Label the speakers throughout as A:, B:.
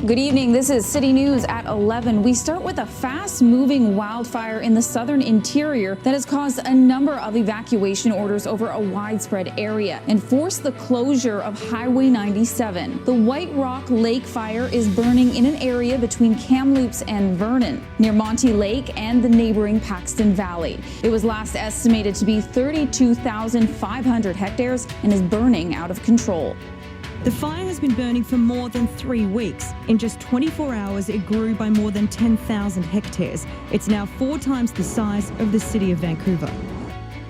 A: Good evening. This is City News at 11. We start with a fast-moving wildfire in the southern interior that has caused a number of evacuation orders over a widespread area and forced the closure of Highway 97. The White Rock Lake fire is burning in an area between Kamloops and Vernon, near Monty Lake and the neighboring Paxton Valley. It was last estimated to be 32,500 hectares and is burning out of control.
B: The fire has been burning for more than 3 weeks. In just 24 hours, it grew by more than 10,000 hectares. It's now 4 times the size of the city of Vancouver.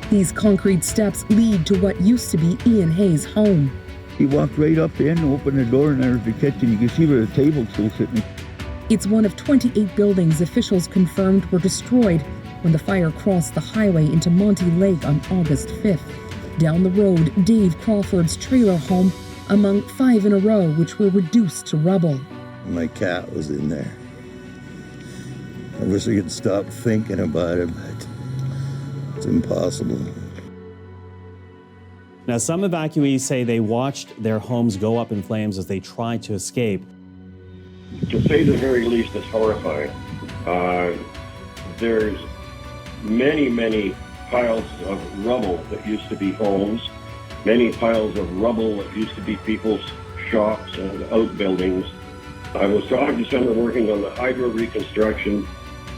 C: These concrete steps lead to what used to be Ian Hay's home.
D: He walked right up in, opened the door, and there's the kitchen. You can see where the table's still sitting.
C: It's one of 28 buildings officials confirmed were destroyed when the fire crossed the highway into Monty Lake on August 5th. Down the road, Dave Crawford's trailer home, among 5 in a row which were reduced to rubble.
E: My cat was in there. I wish I could stop thinking about it, but it's impossible.
F: Now, some evacuees say they watched their homes go up in flames as they tried to escape.
G: To say the very least, it's horrifying. There's many piles of rubble that used to be homes. Many piles of rubble that used to be people's shops and outbuildings. I was talking to someone working on the hydro reconstruction,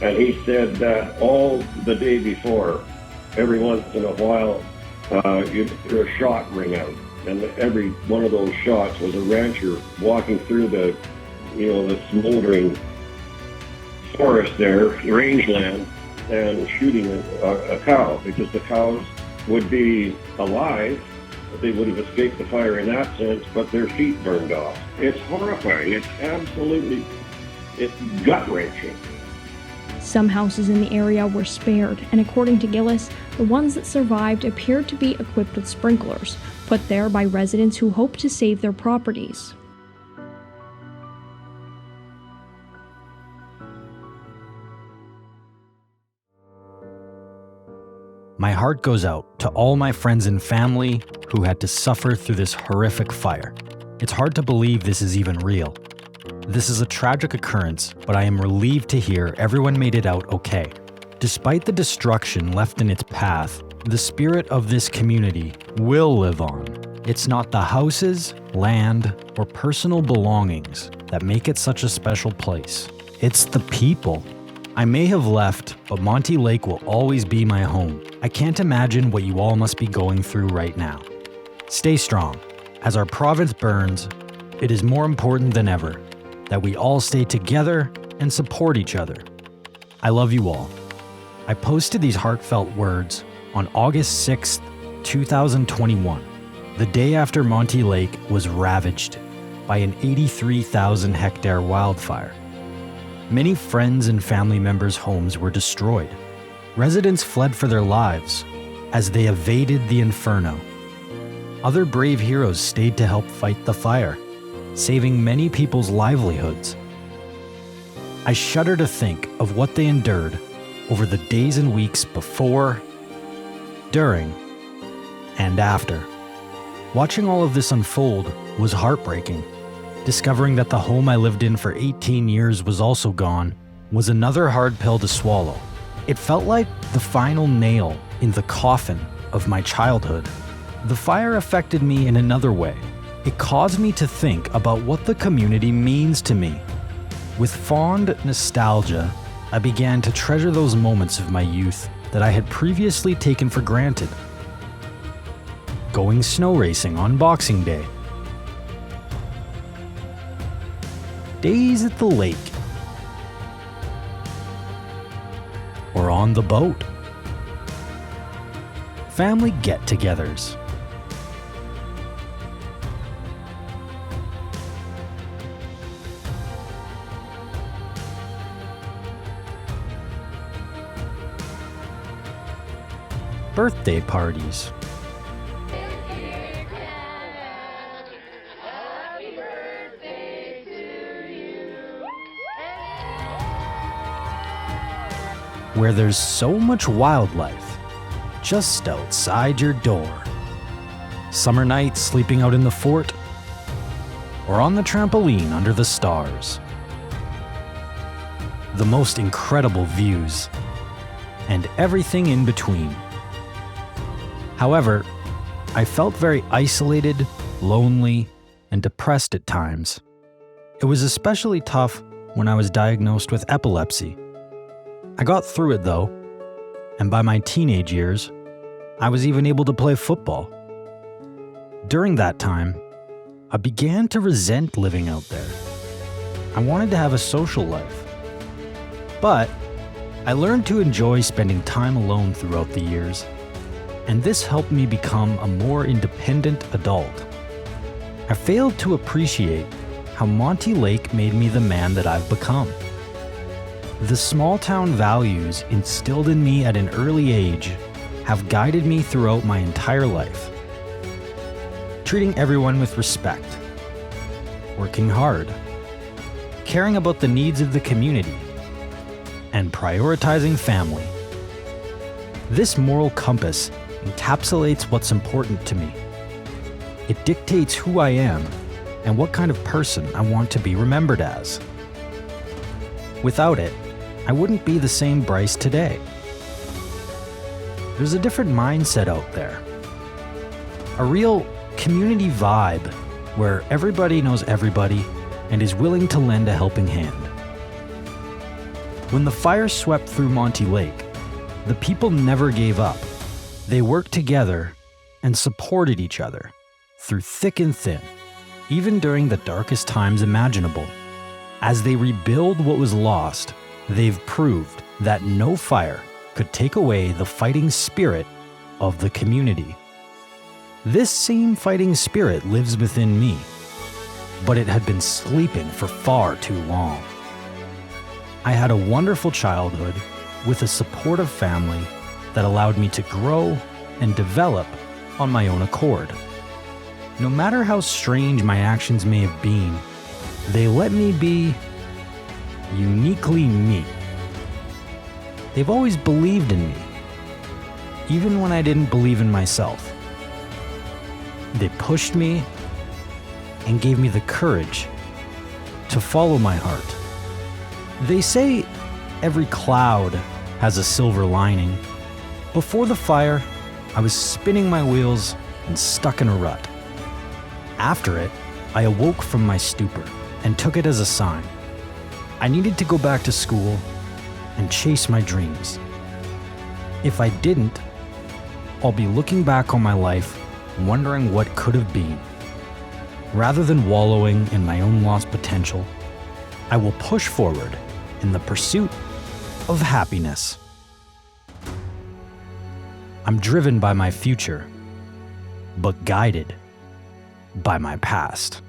G: and he said that all the day before, every once in a while, you'd hear a shot ring out, and every one of those shots was a rancher walking through the smoldering forest there, rangeland, and shooting a cow, because the cows would be alive. They would have escaped the fire in that sense, but their feet burned off. It's horrifying. It's gut-wrenching.
H: Some houses in the area were spared, and according to Gillis, the ones that survived appeared to be equipped with sprinklers, put there by residents who hoped to save their properties.
I: My heart goes out to all my friends and family who had to suffer through this horrific fire. It's hard to believe this is even real. This is a tragic occurrence, but I am relieved to hear everyone made it out okay. Despite the destruction left in its path, the spirit of this community will live on. It's not the houses, land, or personal belongings that make it such a special place. It's the people. I may have left, but Monty Lake will always be my home. I can't imagine what you all must be going through right now. Stay strong. As our province burns, it is more important than ever that we all stay together and support each other. I love you all. I posted these heartfelt words on August 6th, 2021, the day after Monty Lake was ravaged by an 83,000 hectare wildfire. Many friends and family members' homes were destroyed. Residents fled for their lives as they evaded the inferno. Other brave heroes stayed to help fight the fire, saving many people's livelihoods. I shudder to think of what they endured over the days and weeks before, during, and after. Watching all of this unfold was heartbreaking. Discovering that the home I lived in for 18 years was also gone was another hard pill to swallow. It felt like the final nail in the coffin of my childhood. The fire affected me in another way. It caused me to think about what the community means to me. With fond nostalgia, I began to treasure those moments of my youth that I had previously taken for granted. Going snow racing on Boxing Day. Days at the lake. Or on the boat. Family get-togethers. Birthday parties. Where there's so much wildlife just outside your door. Summer nights sleeping out in the fort, or on the trampoline under the stars. The most incredible views, and everything in between. However, I felt very isolated, lonely, and depressed at times. It was especially tough when I was diagnosed with epilepsy. I got through it though, and by my teenage years, I was even able to play football. During that time, I began to resent living out there. I wanted to have a social life. But I learned to enjoy spending time alone throughout the years, and this helped me become a more independent adult. I failed to appreciate how Monty Lake made me the man that I've become. The small town values instilled in me at an early age have guided me throughout my entire life. Treating everyone with respect, working hard, caring about the needs of the community, and prioritizing family. This moral compass encapsulates what's important to me. It dictates who I am and what kind of person I want to be remembered as. Without it, I wouldn't be the same Bryce today. There's a different mindset out there. A real community vibe where everybody knows everybody and is willing to lend a helping hand. When the fire swept through Monty Lake, the people never gave up. They worked together and supported each other through thick and thin, even during the darkest times imaginable. As they rebuild what was lost, they've proved that no fire could take away the fighting spirit of the community. This same fighting spirit lives within me, but it had been sleeping for far too long. I had a wonderful childhood with a supportive family that allowed me to grow and develop on my own accord. No matter how strange my actions may have been, they let me be uniquely me. They've always believed in me, even when I didn't believe in myself. They pushed me and gave me the courage to follow my heart. They say every cloud has a silver lining. Before the fire, I was spinning my wheels and stuck in a rut. After it, I awoke from my stupor and took it as a sign. I needed to go back to school and chase my dreams. If I didn't, I'll be looking back on my life wondering what could have been. Rather than wallowing in my own lost potential, I will push forward in the pursuit of happiness. I'm driven by my future, but guided by my past.